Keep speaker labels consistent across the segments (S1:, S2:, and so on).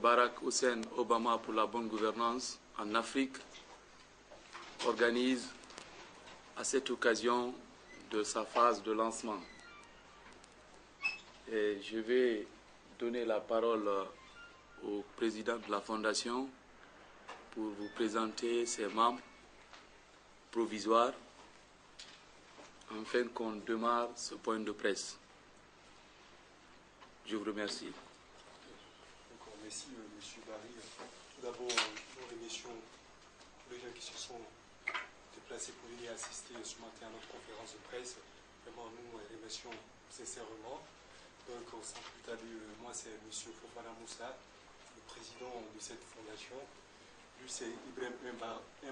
S1: Barack Hussein Obama pour la bonne gouvernance en Afrique organise à cette occasion de sa phase de lancement. Et je vais donner la parole au président de la Fondation pour vous présenter ses membres provisoires afin qu'on démarre ce point de presse. Je vous remercie.
S2: Merci, M. Barry. Tout d'abord, nous remercions tous les gens qui se sont déplacés pour venir assister ce matin à notre conférence de presse. Vraiment, nous remercions sincèrement. Donc, sans plus tarder, moi, c'est M. Fofana Moussa, le président de cette fondation. Lui, c'est Ibrahim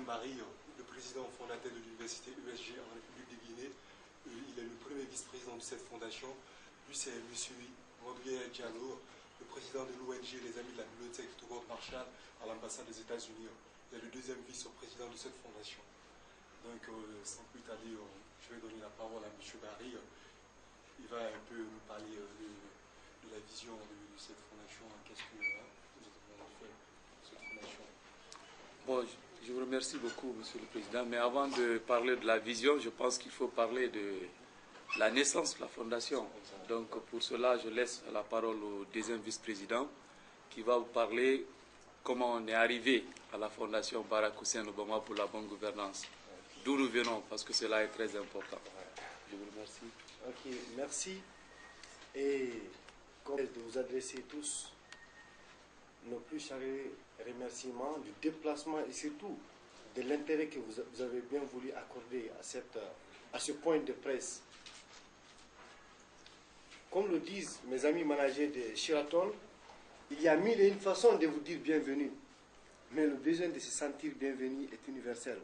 S2: Mbari, le président fondateur de l'université USG en République de Guinée. Il est le premier vice-président de cette fondation. Lui, c'est M. Mobilier Diallo, le président de l'ONG Les Amis de la Bibliothèque Togo Marshall à l'ambassade des États-Unis. Il est le deuxième vice-président de cette fondation. Donc, sans plus tarder, je vais donner la parole à M. Barry. Il va un peu nous parler de la vision de cette fondation. Qu'est-ce que nous avons fait cette fondation?
S1: Bon, je vous remercie beaucoup, Monsieur le Président. Mais avant de parler de la vision, je pense qu'il faut parler de la naissance de la Fondation. Donc, pour cela, je laisse la parole au deuxième vice-président qui va vous parler comment on est arrivé à la Fondation Barack Hussein Obama pour la bonne gouvernance. D'où nous venons, parce que cela est très important. Je vous remercie.
S3: Ok, merci. Et comme de vous adresser tous nos plus chaleureux remerciements du déplacement et surtout de l'intérêt que vous avez bien voulu accorder à ce point de presse. Comme le disent mes amis managers de Sheraton, il y a mille et une façons de vous dire bienvenue. Mais le besoin de se sentir bienvenu est universel.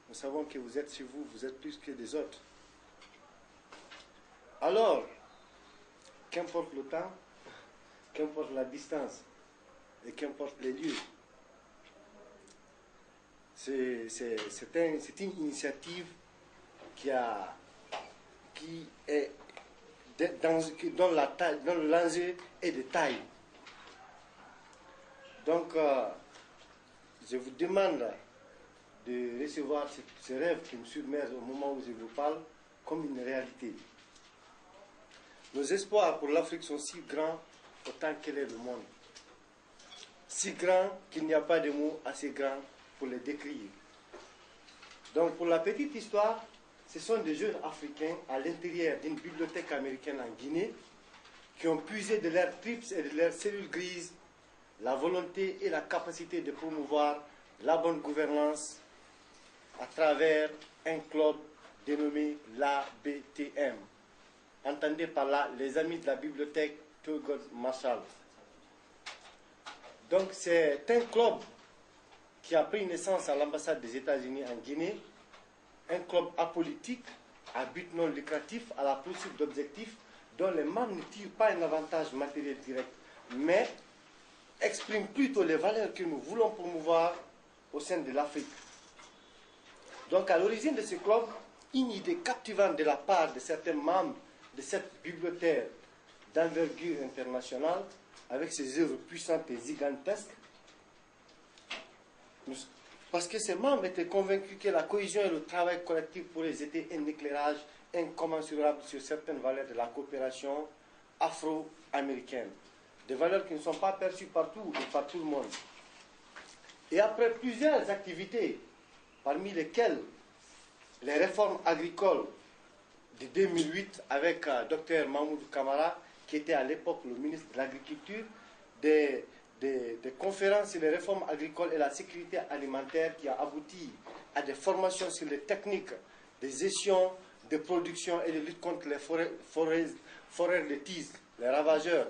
S3: Nous savons que vous êtes chez vous, vous êtes plus que des autres. Alors, qu'importe le temps, qu'importe la distance et qu'importe les lieux, c'est une initiative qui est dont l'enjeu est de taille. Donc, je vous demande de recevoir ce rêve qui me submerge au moment où je vous parle comme une réalité. Nos espoirs pour l'Afrique sont si grands autant qu'elle est le monde. Si grands qu'il n'y a pas de mots assez grands pour les décrire. Donc, pour la petite histoire, ce sont des jeunes Africains à l'intérieur d'une bibliothèque américaine en Guinée qui ont puisé de leurs tripes et de leurs cellules grises la volonté et la capacité de promouvoir la bonne gouvernance à travers un club dénommé l'ABTM. Entendez par là les amis de la bibliothèque Togo Marshall. Donc c'est un club qui a pris naissance à l'ambassade des États-Unis en Guinée, un club apolitique à but non lucratif à la poursuite d'objectifs dont les membres ne tirent pas un avantage matériel direct, mais expriment plutôt les valeurs que nous voulons promouvoir au sein de l'Afrique. Donc à l'origine de ce club, une idée captivante de la part de certains membres de cette bibliothèque d'envergure internationale, avec ses œuvres puissantes et gigantesques, parce que ces membres étaient convaincus que la cohésion et le travail collectif pourraient étaient un éclairage incommensurable sur certaines valeurs de la coopération afro-américaine. Des valeurs qui ne sont pas perçues partout et par tout le monde. Et après plusieurs activités, parmi lesquelles les réformes agricoles de 2008 avec Dr Mahmoud Kamara, qui était à l'époque le ministre de l'Agriculture, des conférences sur les réformes agricoles et la sécurité alimentaire qui a abouti à des formations sur les techniques de gestion, de production et de lutte contre les foreurs de tiges, les ravageurs,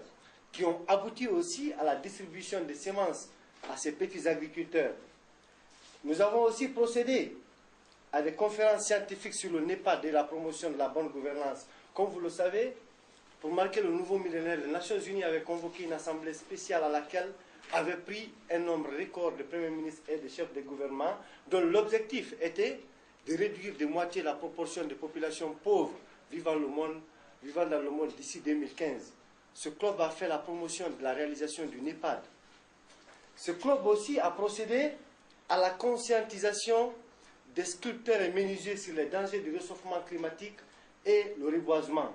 S3: qui ont abouti aussi à la distribution des semences à ces petits agriculteurs. Nous avons aussi procédé à des conférences scientifiques sur le NEPAD et la promotion de la bonne gouvernance. Comme vous le savez, pour marquer le nouveau millénaire, les Nations Unies avaient convoqué une assemblée spéciale à laquelle avaient pris un nombre record de premiers ministres et de chefs de gouvernement, dont l'objectif était de réduire de moitié la proportion de populations pauvres vivant dans le monde d'ici 2015. Ce club a fait la promotion de la réalisation du NEPAD. Ce club aussi a procédé à la conscientisation des sculpteurs et menuisiers sur les dangers du réchauffement climatique et le reboisement.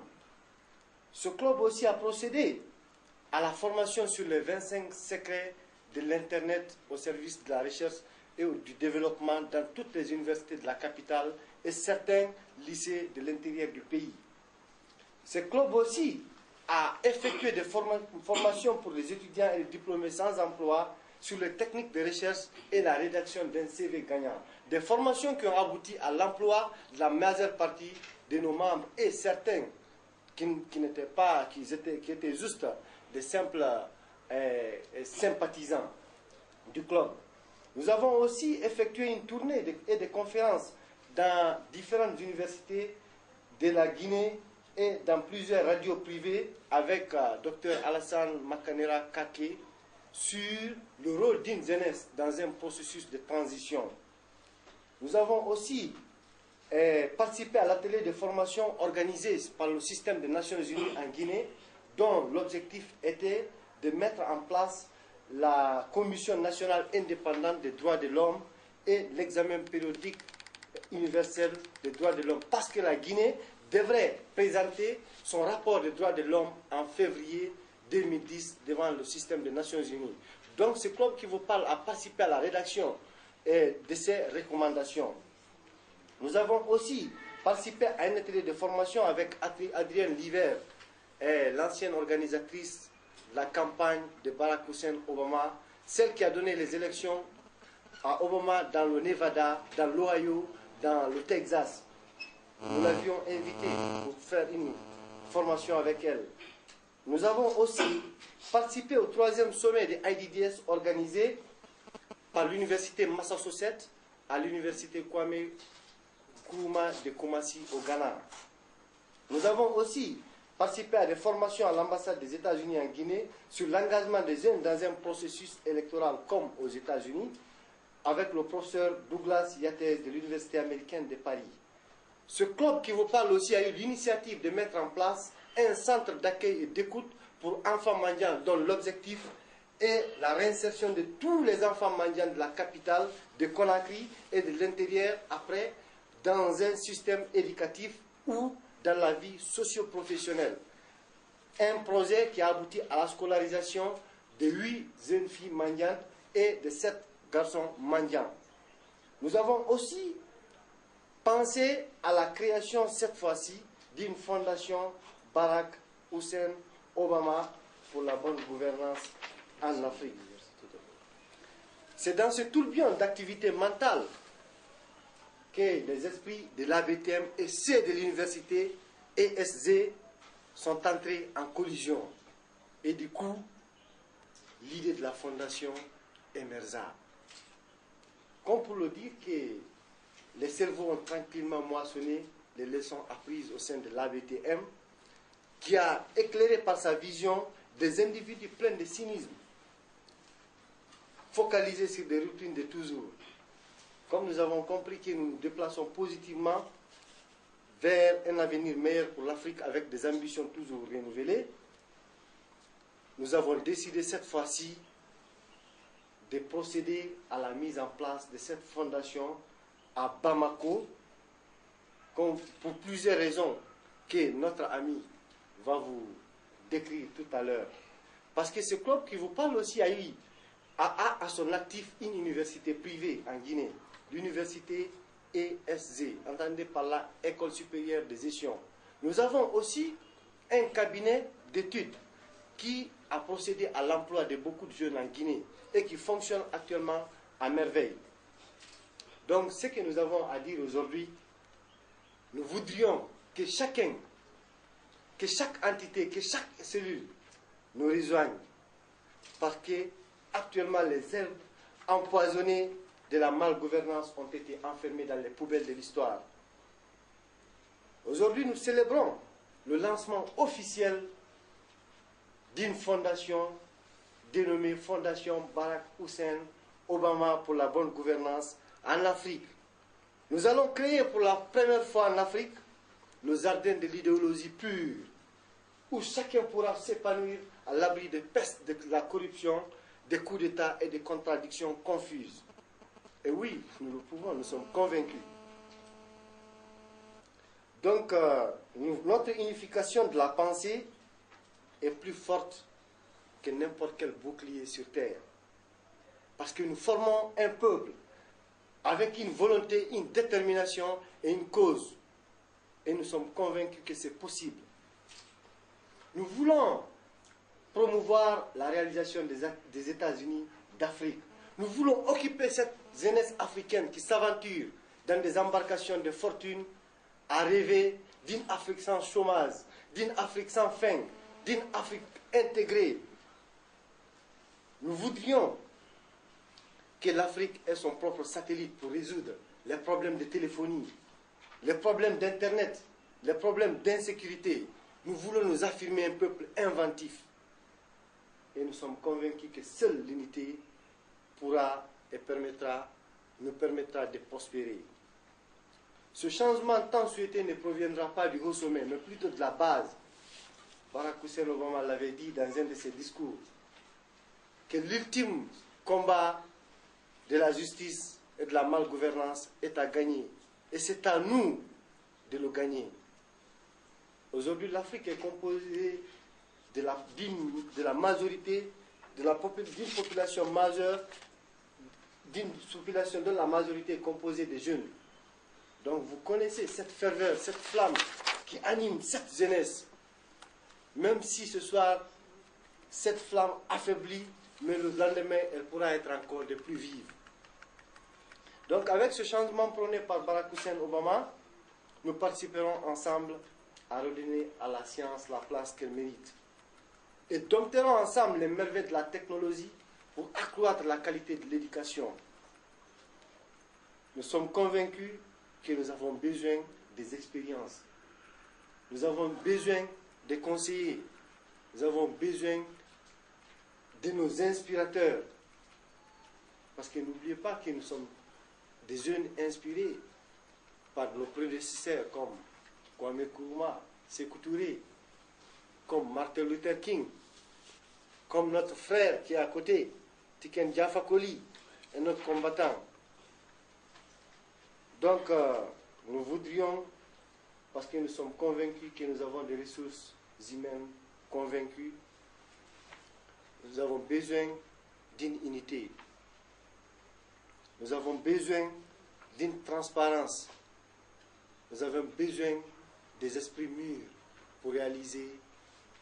S3: Ce club aussi a procédé à la formation sur les 25 secrets de l'Internet au service de la recherche et du développement dans toutes les universités de la capitale et certains lycées de l'intérieur du pays. Ce club aussi a effectué des formations pour les étudiants et les diplômés sans emploi sur les techniques de recherche et la rédaction d'un CV gagnant. Des formations qui ont abouti à l'emploi de la majeure partie de nos membres et certains qui étaient juste des simples sympathisants du club. Nous avons aussi effectué une tournée et des conférences dans différentes universités de la Guinée et dans plusieurs radios privées avec Dr Alassane Makanera Kake sur le rôle d'une jeunesse dans un processus de transition. Nous avons aussi participé à l'atelier de formation organisé par le système des Nations Unies en Guinée, dont l'objectif était de mettre en place la Commission nationale indépendante des droits de l'homme et l'examen périodique universel des droits de l'homme, parce que la Guinée devrait présenter son rapport des droits de l'homme en février 2010 devant le système des Nations Unies. Donc ce club qui vous parle a participé à la rédaction de ces recommandations. Nous avons aussi participé à un atelier de formation avec Adrienne Liver, l'ancienne organisatrice de la campagne de Barack Hussein Obama, celle qui a donné les élections à Obama dans le Nevada, dans l'Ohio, dans le Texas. Nous l'avions invitée pour faire une formation avec elle. Nous avons aussi participé au 3e sommet des IDDS organisé par l'université Massachusetts à l'université Kwame Nkrumah de Kumasi au Ghana. Nous avons aussi participé à des formations à l'ambassade des États-Unis en Guinée sur l'engagement des jeunes dans un processus électoral comme aux États-Unis avec le professeur Douglas Yates de l'université américaine de Paris. Ce club qui vous parle aussi a eu l'initiative de mettre en place un centre d'accueil et d'écoute pour enfants mendiants dont l'objectif est la réinsertion de tous les enfants mendiants de la capitale, de Conakry et de l'intérieur après dans un système éducatif ou dans la vie socio-professionnelle. Un projet qui a abouti à la scolarisation de 8 jeunes filles mendiantes et de 7 garçons mendiants. Nous avons aussi pensé à la création cette fois-ci d'une fondation Barack Hussein Obama pour la bonne gouvernance en Afrique. C'est dans ce tourbillon d'activités mentales que les esprits de l'ABTM et ceux de l'université ESG sont entrés en collision. Et du coup, l'idée de la fondation émergea. Comme pour le dire que les cerveaux ont tranquillement moissonné les leçons apprises au sein de l'ABTM, qui a éclairé par sa vision des individus pleins de cynisme, focalisés sur des routines de toujours. Comme nous avons compris que nous nous déplaçons positivement vers un avenir meilleur pour l'Afrique avec des ambitions toujours renouvelées, nous avons décidé cette fois-ci de procéder à la mise en place de cette fondation à Bamako, pour plusieurs raisons que notre ami va vous décrire tout à l'heure. Parce que ce club qui vous parle aussi a eu à son actif une université privée en Guinée, l'université ESG, entendez par là École supérieure des gestions. Nous avons aussi un cabinet d'études qui a procédé à l'emploi de beaucoup de jeunes en Guinée et qui fonctionne actuellement à merveille. Donc ce que nous avons à dire aujourd'hui, nous voudrions que chacun, que chaque entité, que chaque cellule nous rejoigne, parce que actuellement les herbes empoisonnées de la malgouvernance ont été enfermées dans les poubelles de l'histoire. Aujourd'hui, nous célébrons le lancement officiel d'une fondation dénommée Fondation Barack Hussein Obama pour la bonne gouvernance en Afrique. Nous allons créer pour la première fois en Afrique le jardin de l'idéologie pure, où chacun pourra s'épanouir à l'abri des pestes de la corruption des coups d'État et des contradictions confuses. Et oui, nous le pouvons, nous sommes convaincus. Donc, notre unification de la pensée est plus forte que n'importe quel bouclier sur terre. Parce que nous formons un peuple avec une volonté, une détermination et une cause. Et nous sommes convaincus que c'est possible. Nous voulons promouvoir la réalisation des États-Unis d'Afrique. Nous voulons occuper cette jeunesse africaine qui s'aventure dans des embarcations de fortune à rêver d'une Afrique sans chômage, d'une Afrique sans faim, d'une Afrique intégrée. Nous voudrions que l'Afrique ait son propre satellite pour résoudre les problèmes de téléphonie, les problèmes d'Internet, les problèmes d'insécurité. Nous voulons nous affirmer un peuple inventif. Et nous sommes convaincus que seule l'unité pourra et nous permettra de prospérer. Ce changement tant souhaité ne proviendra pas du haut sommet, mais plutôt de la base. Barack Hussein Obama l'avait dit dans un de ses discours, que l'ultime combat de la justice et de la malgouvernance est à gagner. Et c'est à nous de le gagner. Aujourd'hui, l'Afrique est composée de la majorité, d'une population majeure, d'une population dont la majorité est composée de jeunes. Donc vous connaissez cette ferveur, cette flamme qui anime cette jeunesse. Même si ce soir, cette flamme affaiblit, mais le lendemain, elle pourra être encore de plus vive. Donc avec ce changement prôné par Barack Hussein Obama, nous participerons ensemble à redonner à la science la place qu'elle mérite. Et dompterons ensemble les merveilles de la technologie pour accroître la qualité de l'éducation. Nous sommes convaincus que nous avons besoin des expériences. Nous avons besoin des conseillers. Nous avons besoin de nos inspirateurs. Parce que n'oubliez pas que nous sommes des jeunes inspirés par nos prédécesseurs comme Kwame Nkrumah, Sékou Touré, comme Martin Luther King, comme notre frère qui est à côté, Tiken Jah Fakoly, et notre combattant. Donc, nous voudrions, parce que nous sommes convaincus que nous avons des ressources humaines convaincues, nous avons besoin d'une unité. Nous avons besoin d'une transparence. Nous avons besoin des esprits mûrs pour réaliser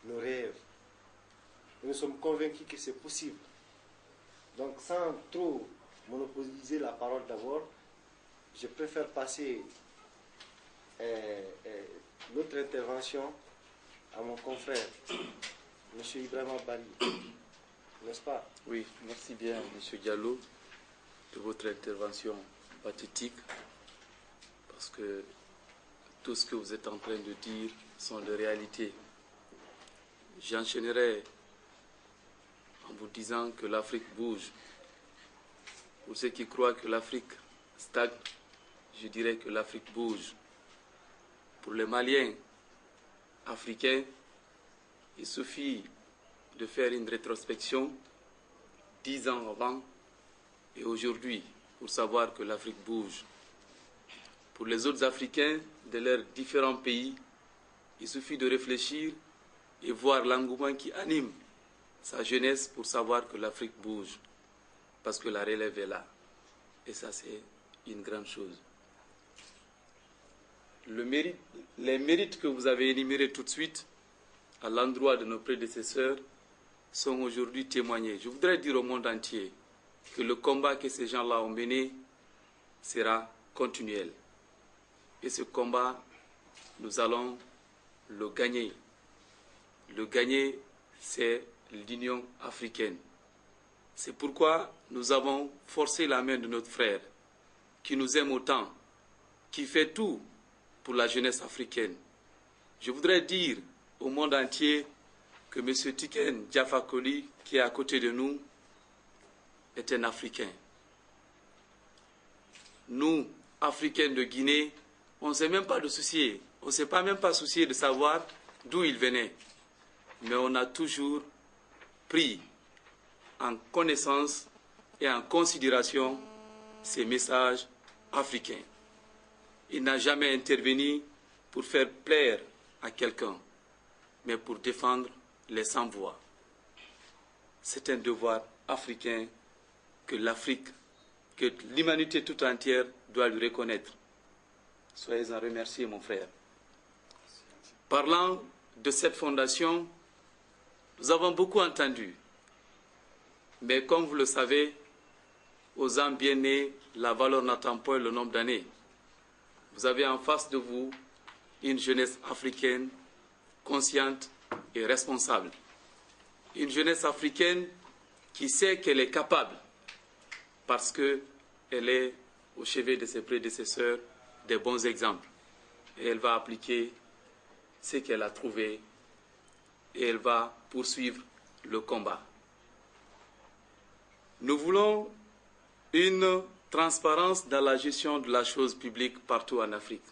S3: nos rêves. Et nous sommes convaincus que c'est possible. Donc, sans trop monopoliser la parole d'abord, je préfère passer l'autre intervention à mon confrère, M. Ibrahima Bari. N'est-ce pas?
S1: Oui, merci bien, M. Diallo, de votre intervention pathétique, parce que tout ce que vous êtes en train de dire sont des réalités. J'enchaînerai en vous disant que l'Afrique bouge. Pour ceux qui croient que l'Afrique stagne, je dirais que l'Afrique bouge. Pour les Maliens africains, il suffit de faire une rétrospection 10 ans avant et aujourd'hui pour savoir que l'Afrique bouge. Pour les autres Africains de leurs différents pays, il suffit de réfléchir et voir l'engouement qui anime sa jeunesse pour savoir que l'Afrique bouge, parce que la relève est là. Et ça, c'est une grande chose. Les mérites que vous avez énumérés tout de suite à l'endroit de nos prédécesseurs sont aujourd'hui témoignés. Je voudrais dire au monde entier que le combat que ces gens-là ont mené sera continuel. Et ce combat, nous allons le gagner. Le gagner, c'est l'Union africaine. C'est pourquoi nous avons forcé la main de notre frère, qui nous aime autant, qui fait tout pour la jeunesse africaine. Je voudrais dire au monde entier que M. Tiken Jah Fakoly, qui est à côté de nous, est un Africain. Nous, Africains de Guinée, on ne s'est même pas de soucier. On ne s'est pas même pas soucié de savoir d'où il venait. Mais on a toujours pris en connaissance et en considération ces messages africains. Il n'a jamais intervenu pour faire plaire à quelqu'un, mais pour défendre les sans-voix. C'est un devoir africain que l'Afrique, que l'humanité tout entière doit lui reconnaître. Soyez en remerciés, mon frère. Parlant de cette fondation, nous avons beaucoup entendu. Mais comme vous le savez, aux âmes bien nées, la valeur n'attend pas le nombre d'années. Vous avez en face de vous une jeunesse africaine consciente et responsable. Une jeunesse africaine qui sait qu'elle est capable parce qu'elle est au chevet de ses prédécesseurs des bons exemples. Et elle va appliquer ce qu'elle a trouvé et elle va poursuivre le combat. Nous voulons une transparence dans la gestion de la chose publique partout en Afrique.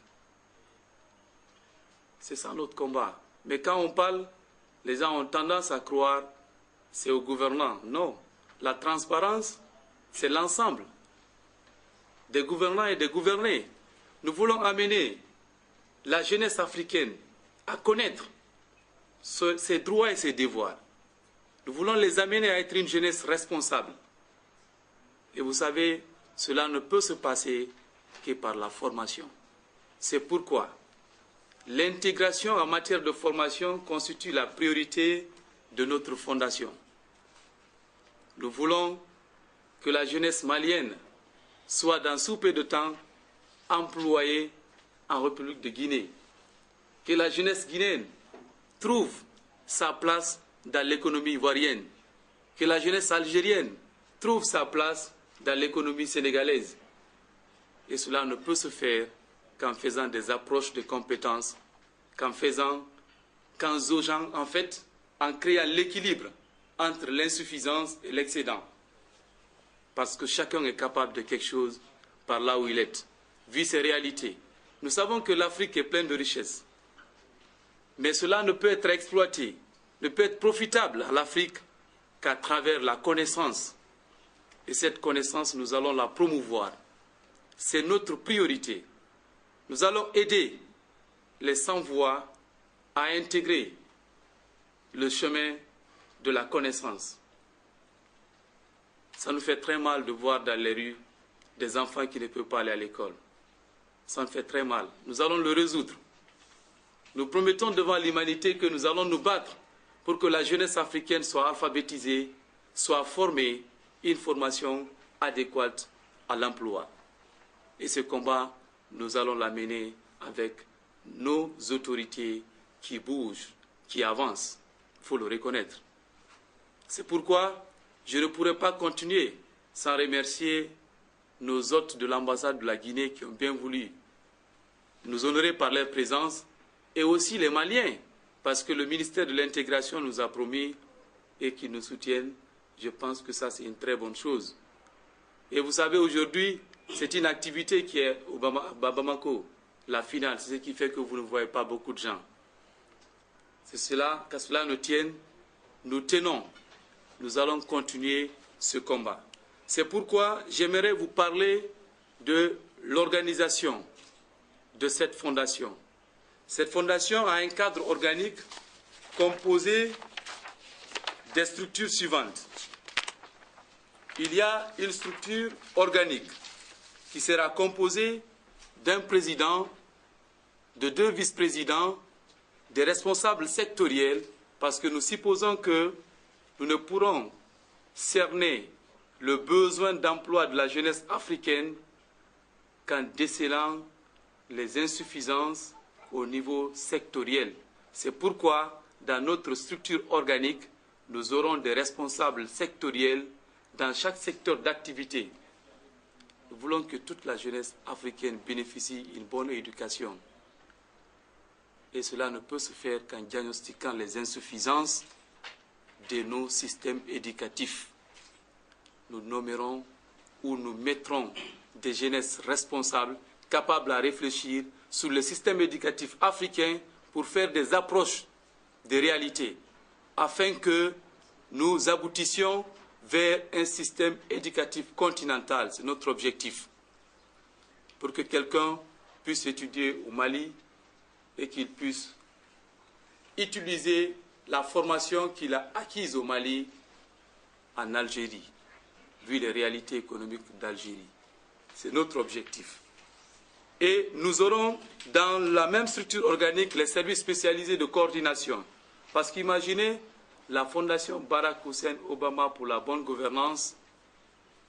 S1: C'est ça notre combat. Mais quand on parle, les gens ont tendance à croire c'est aux gouvernants. Non, la transparence, c'est l'ensemble des gouvernants et des gouvernés. Nous voulons amener la jeunesse africaine à connaître ses droits et ses devoirs. Nous voulons les amener à être une jeunesse responsable. Et vous savez, cela ne peut se passer que par la formation. C'est pourquoi l'intégration en matière de formation constitue la priorité de notre fondation. Nous voulons que la jeunesse malienne soit dans sous peu de temps employée en République de Guinée. Que la jeunesse guinéenne trouve sa place dans l'économie ivoirienne. Que la jeunesse algérienne trouve sa place dans l'économie sénégalaise. Et cela ne peut se faire qu'en faisant des approches de compétences, qu'en zaugeant, en fait, en créant l'équilibre entre l'insuffisance et l'excédent. Parce que chacun est capable de quelque chose par là où il est, vu ses réalités. Nous savons que l'Afrique est pleine de richesses. Mais cela ne peut être exploité, ne peut être profitable à l'Afrique qu'à travers la connaissance. Et cette connaissance, nous allons la promouvoir. C'est notre priorité. Nous allons aider les sans-voix à intégrer le chemin de la connaissance. Ça nous fait très mal de voir dans les rues des enfants qui ne peuvent pas aller à l'école. Ça nous fait très mal. Nous allons le résoudre. Nous promettons devant l'humanité que nous allons nous battre pour que la jeunesse africaine soit alphabétisée, soit formée, une formation adéquate à l'emploi. Et ce combat, nous allons l'amener avec nos autorités qui bougent, qui avancent. Il faut le reconnaître. C'est pourquoi je ne pourrais pas continuer sans remercier nos hôtes de l'ambassade de la Guinée qui ont bien voulu nous honorer par leur présence et aussi les Maliens, parce que le ministère de l'Intégration nous a promis et qu'ils nous soutiennent. Je pense que ça, c'est une très bonne chose. Et vous savez, aujourd'hui, c'est une activité qui est au Bamako, la finale. C'est ce qui fait que vous ne voyez pas beaucoup de gens. C'est cela, qu'à cela nous tienne, nous tenons. Nous allons continuer ce combat. C'est pourquoi j'aimerais vous parler de l'organisation de cette fondation. Cette fondation a un cadre organique composé des structures suivantes. Il y a une structure organique qui sera composée d'un président, de 2 vice-présidents, des responsables sectoriels, parce que nous supposons que nous ne pourrons cerner le besoin d'emploi de la jeunesse africaine qu'en décelant les insuffisances au niveau sectoriel. C'est pourquoi, dans notre structure organique, nous aurons des responsables sectoriels dans chaque secteur d'activité. Nous voulons que toute la jeunesse africaine bénéficie d'une bonne éducation. Et cela ne peut se faire qu'en diagnostiquant les insuffisances de nos systèmes éducatifs. Nous nommerons ou nous mettrons des jeunesses responsables, capables à réfléchir sur le système éducatif africain pour faire des approches de réalité, afin que nous aboutissions vers un système éducatif continental. C'est notre objectif. Pour que quelqu'un puisse étudier au Mali et qu'il puisse utiliser la formation qu'il a acquise au Mali en Algérie, vu les réalités économiques d'Algérie. C'est notre objectif. Et nous aurons dans la même structure organique les services spécialisés de coordination. Parce qu'imaginez, la fondation Barack Hussein Obama pour la bonne gouvernance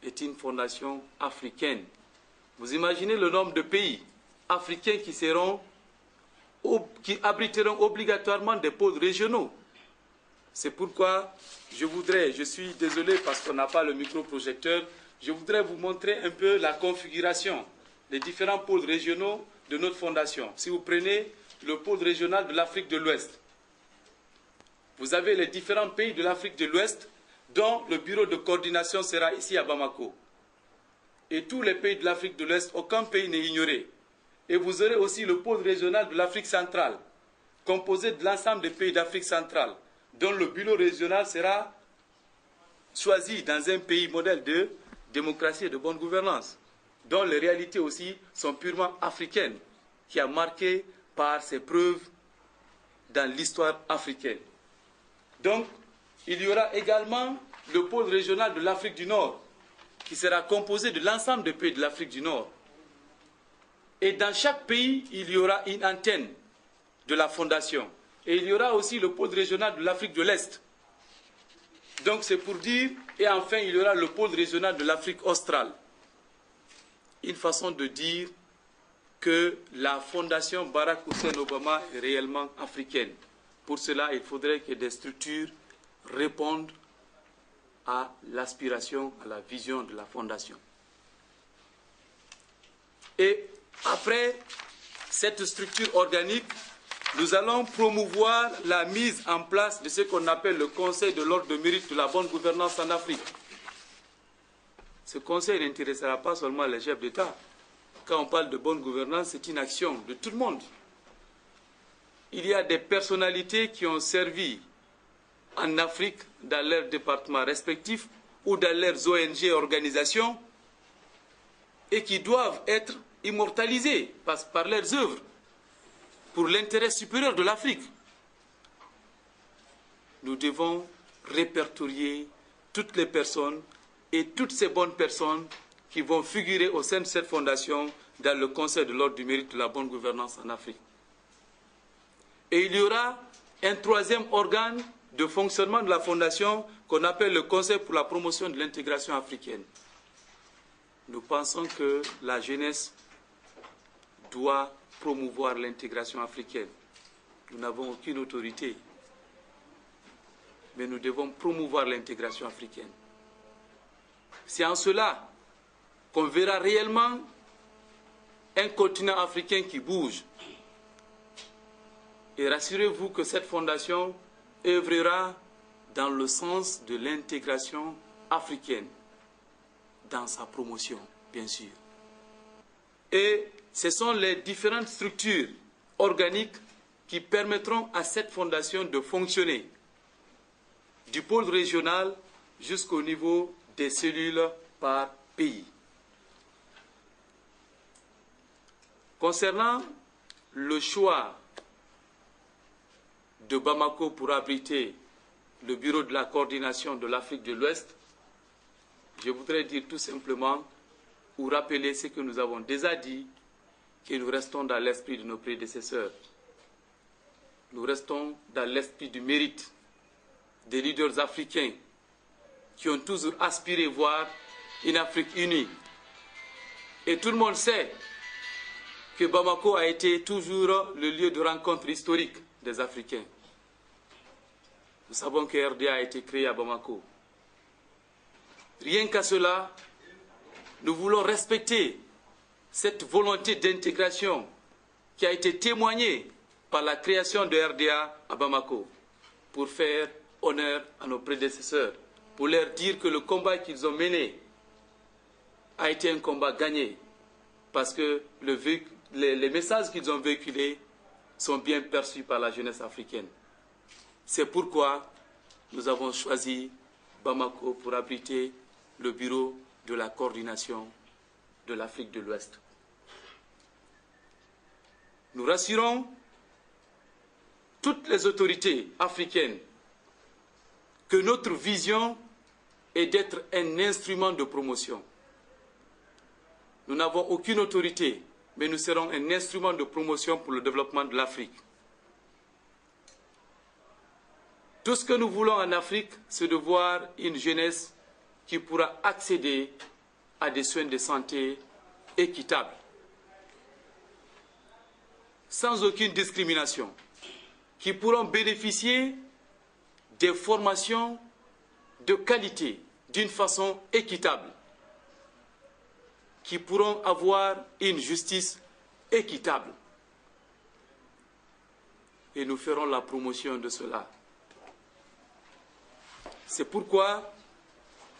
S1: est une fondation africaine. Vous imaginez le nombre de pays africains qui abriteront obligatoirement des pôles régionaux. C'est pourquoi je suis désolé parce qu'on n'a pas le microprojecteur, je voudrais vous montrer un peu la configuration des différents pôles régionaux de notre fondation. Si vous prenez le pôle régional de l'Afrique de l'Ouest, vous avez les différents pays de l'Afrique de l'Ouest dont le bureau de coordination sera ici à Bamako. Et tous les pays de l'Afrique de l'Ouest, aucun pays n'est ignoré. Et vous aurez aussi le pôle régional de l'Afrique centrale, composé de l'ensemble des pays d'Afrique centrale, dont le bureau régional sera choisi dans un pays modèle de démocratie et de bonne gouvernance, dont les réalités aussi sont purement africaines, qui a marqué par ses preuves dans l'histoire africaine. Donc, il y aura également le pôle régional de l'Afrique du Nord, qui sera composé de l'ensemble des pays de l'Afrique du Nord. Et dans chaque pays, il y aura une antenne de la fondation. Et il y aura aussi le pôle régional de l'Afrique de l'Est. Donc c'est pour dire, et enfin il y aura le pôle régional de l'Afrique australe. Une façon de dire que la fondation Barack Hussein Obama est réellement africaine. Pour cela, il faudrait que des structures répondent à l'aspiration, à la vision de la fondation. Et après cette structure organique, nous allons promouvoir la mise en place de ce qu'on appelle le Conseil de l'ordre de mérite de la bonne gouvernance en Afrique. Ce conseil n'intéressera pas seulement les chefs d'État. Quand on parle de bonne gouvernance, c'est une action de tout le monde. Il y a des personnalités qui ont servi en Afrique dans leurs départements respectifs ou dans leurs ONG et organisations et qui doivent être immortalisés par leurs œuvres pour l'intérêt supérieur de l'Afrique. Nous devons répertorier toutes les personnes et toutes ces bonnes personnes qui vont figurer au sein de cette fondation dans le Conseil de l'ordre du mérite de la bonne gouvernance en Afrique. Et il y aura un troisième organe de fonctionnement de la fondation qu'on appelle le Conseil pour la promotion de l'intégration africaine. Nous pensons que la jeunesse doit promouvoir l'intégration africaine. Nous n'avons aucune autorité, mais nous devons promouvoir l'intégration africaine. C'est en cela qu'on verra réellement un continent africain qui bouge. Et rassurez-vous que cette fondation œuvrera dans le sens de l'intégration africaine, dans sa promotion, bien sûr. Et ce sont les différentes structures organiques qui permettront à cette fondation de fonctionner, du pôle régional jusqu'au niveau des cellules par pays. Concernant le choix de Bamako pour abriter le bureau de la coordination de l'Afrique de l'Ouest, je voudrais dire tout simplement ou rappeler ce que nous avons déjà dit, que nous restons dans l'esprit de nos prédécesseurs. Nous restons dans l'esprit du mérite des leaders africains qui ont toujours aspiré voir une Afrique unie. Et tout le monde sait que Bamako a été toujours le lieu de rencontre historique des Africains. Nous savons que RDA a été créé à Bamako. Rien qu'à cela, nous voulons respecter cette volonté d'intégration qui a été témoignée par la création de RDA à Bamako pour faire honneur à nos prédécesseurs, pour leur dire que le combat qu'ils ont mené a été un combat gagné parce que les messages qu'ils ont véhiculés sont bien perçus par la jeunesse africaine. C'est pourquoi nous avons choisi Bamako pour abriter le bureau de la coordination de l'Afrique de l'Ouest. Nous rassurons toutes les autorités africaines que notre vision est d'être un instrument de promotion. Nous n'avons aucune autorité, mais nous serons un instrument de promotion pour le développement de l'Afrique. Tout ce que nous voulons en Afrique, c'est de voir une jeunesse qui pourra accéder à des soins de santé équitables, sans aucune discrimination, qui pourront bénéficier des formations de qualité d'une façon équitable, qui pourront avoir une justice équitable. Et nous ferons la promotion de cela. C'est pourquoi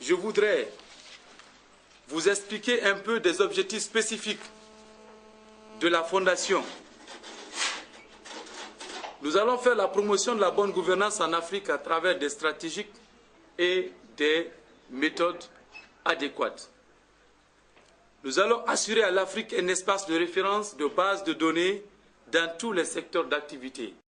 S1: je voudrais vous expliquer un peu des objectifs spécifiques de la Fondation. Nous allons faire la promotion de la bonne gouvernance en Afrique à travers des stratégies et des méthodes adéquates. Nous allons assurer à l'Afrique un espace de référence de base de données dans tous les secteurs d'activité.